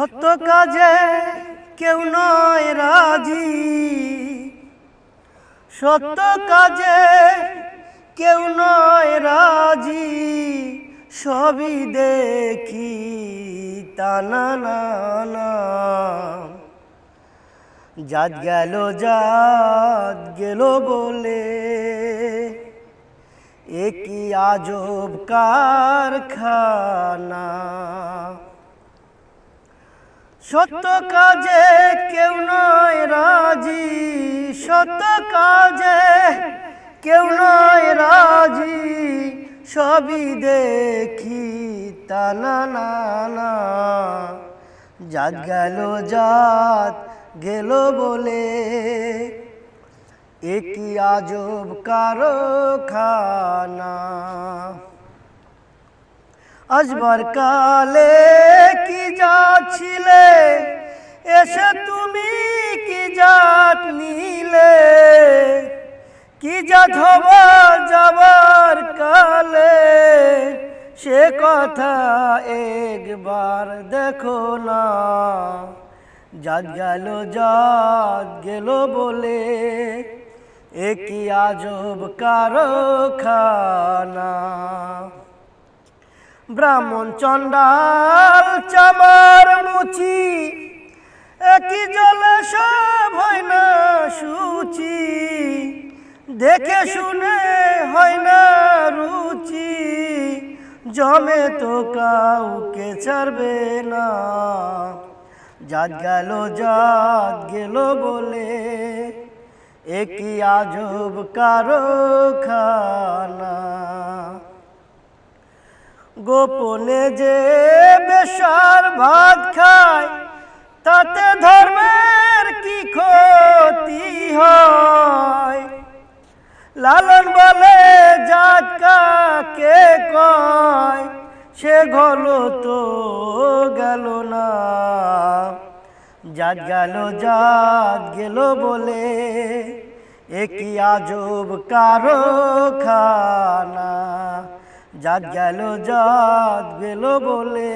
সত্য কাজে কেউ নয় রাজি, সত্য কাজে কেউ নয় রাজি, সবই দেখি টানা না না। জাত গেল বলে একই আজব কারখানা। সত্য কাজে কেউ নয় রাজি, সত্য কাজে কেউ নয় রাজি, সবই দেখি টানা না না। জাত গেল বলে একই আজব কারখানা। আসবার কালে কি যাচ্ছিলে, এসে তুমি কি জাত নিলে, কি জাত হবা যাবার কালে, সে কথা একবার দেখো না। জাত গেল বলে একই আজব কারখানা। ব্রাহ্মণ চণ্ডাল চামার মুচি, একই জলে সব হয় না শুচি, দেখে শুনে হয় না রুচি, জমে তো কাউকে ছাড়বে না। জাত গেল বলে একই আজব কারখানা। গোপনে যে বেশার ভাত খায়, তাতে ধর্মের কি ক্ষতি হয়। লালন বলে জাত কাকে কয়, সে গেল তো গেল না। জাত গেল বলে একই আজব কারখানা। জাত গেল বলে